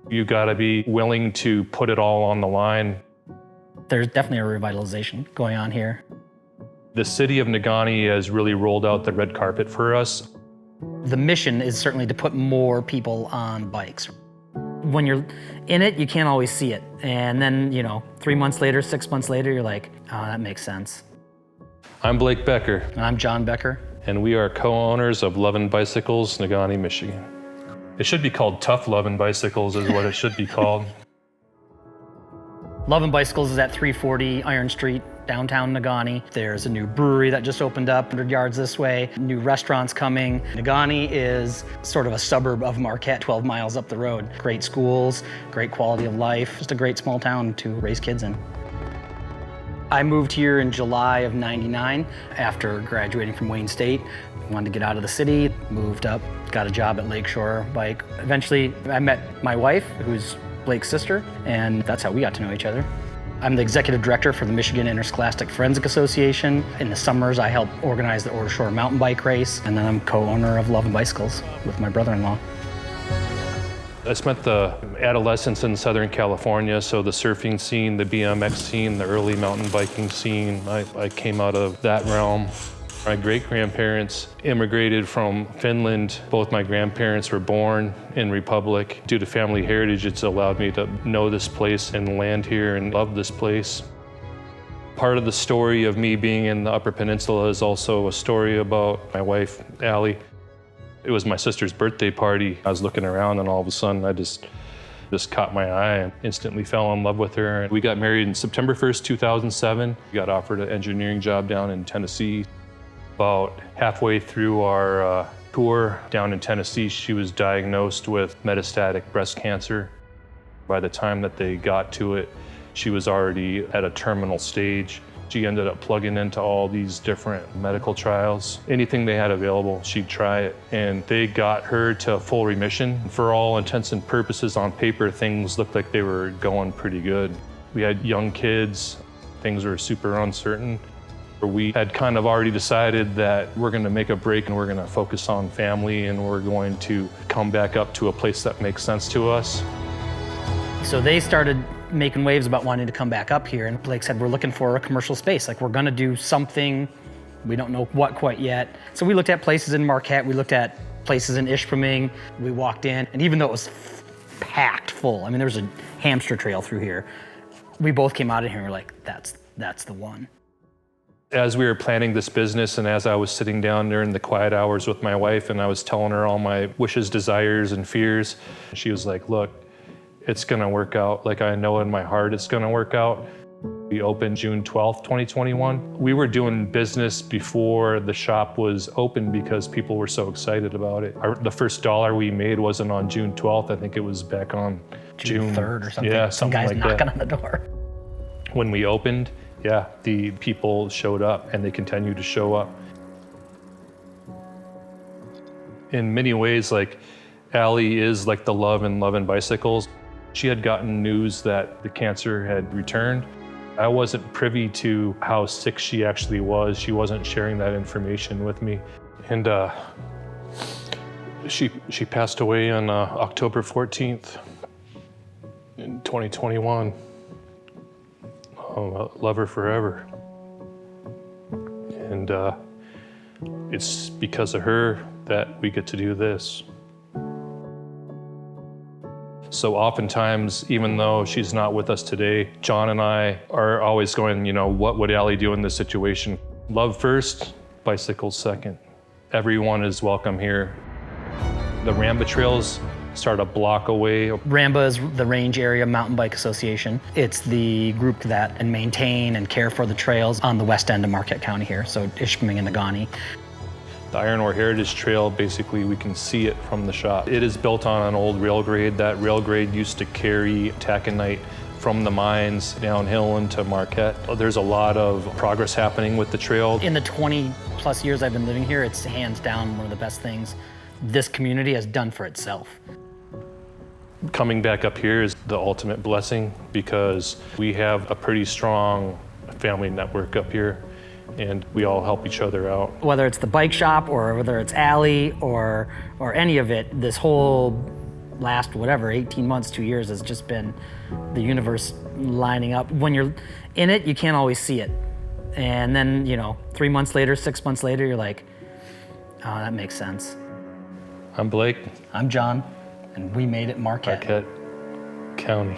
You gotta be willing to put it all on the line. There's definitely a revitalization going on here. The city of Negaunee has really rolled out the red carpet for us. The mission is certainly to put more people on bikes. When you're in it, you can't always see it. And then, 3 months later, 6 months later, you're like, oh, that makes sense. I'm Blake Becker. And I'm John Becker. And we are co-owners of Lovin' Bicycles, Negaunee, Michigan. It should be called Tough Lovin' Bicycles is what it should be called. Lovin' Bicycles is at 340 Iron Street, downtown Negaunee. There's a new brewery that just opened up 100 yards this way, new restaurants coming. Negaunee is sort of a suburb of Marquette, 12 miles up the road. Great schools, great quality of life, just a great small town to raise kids in. I moved here in July of '99 after graduating from Wayne State. Wanted to get out of the city, moved up, got a job at Lakeshore Bike. Eventually, I met my wife, who's Blake's sister, and that's how we got to know each other. I'm the executive director for the Michigan Interscholastic Forensic Association. In the summers, I help organize the Order Shore mountain bike race, and then I'm co-owner of Lovin' Bicycles with my brother-in-law. I spent the adolescence in Southern California, so the surfing scene, the BMX scene, the early mountain biking scene, I came out of that realm. My great-grandparents immigrated from Finland. Both my grandparents were born in Republic. Due to family heritage, it's allowed me to know this place and land here and love this place. Part of the story of me being in the Upper Peninsula is also a story about my wife, Allie. It was my sister's birthday party. I was looking around and all of a sudden I just caught my eye and instantly fell in love with her. We got married on September 1st, 2007. We got offered an engineering job down in Tennessee. About halfway through our tour down in Tennessee, she was diagnosed with metastatic breast cancer. By the time that they got to it, she was already at a terminal stage. She ended up plugging into all these different medical trials. Anything they had available, she'd try it. And they got her to full remission. For all intents and purposes, on paper, things looked like they were going pretty good. We had young kids. Things were super uncertain. We had kind of already decided that we're going to make a break and we're going to focus on family and we're going to come back up to a place that makes sense to us. So they started making waves about wanting to come back up here, and Blake said, we're looking for a commercial space. Like, we're going to do something. We don't know what quite yet. So we looked at places in Marquette. We looked at places in Ishpeming. We walked in, and even though it was packed full, I mean, there was a hamster trail through here, we both came out of here and were like, that's the one. As we were planning this business and as I was sitting down during the quiet hours with my wife and I was telling her all my wishes, desires, and fears, she was like, look, it's gonna work out. Like, I know in my heart it's gonna work out. We opened June 12th, 2021. We were doing business before the shop was open because people were so excited about it. The first dollar we made wasn't on June 12th. I think it was back on June 3rd or something. Yeah, Some something guys like knocking that. on the door. When we opened, yeah, the people showed up and they continue to show up. In many ways, like, Allie is like the love in Lovin' Bicycles. She had gotten news that the cancer had returned. I wasn't privy to how sick she actually was. She wasn't sharing that information with me. And she passed away on October 14th in 2021. I'll love her forever. And it's because of her that we get to do this. So oftentimes, even though she's not with us today, John and I are always going, what would Allie do in this situation? Love first, bicycles second. Everyone is welcome here. The Ramba trails start a block away. Ramba is the Range Area Mountain Bike Association. It's the group that maintain and care for the trails on the west end of Marquette County here, so Ishpeming and Negaunee. The Iron Ore Heritage Trail, basically we can see it from the shop. It is built on an old rail grade. That rail grade used to carry taconite from the mines downhill into Marquette. There's a lot of progress happening with the trail. In the 20 plus years I've been living here, it's hands down one of the best things this community has done for itself. Coming back up here is the ultimate blessing because we have a pretty strong family network up here and we all help each other out. Whether it's the bike shop or whether it's Allie or any of it, this whole last, whatever, 18 months, 2 years has just been the universe lining up. When you're in it, you can't always see it. And then, 3 months later, 6 months later, you're like, oh, that makes sense. I'm Blake. I'm John, and we made it Marquette. Marquette County.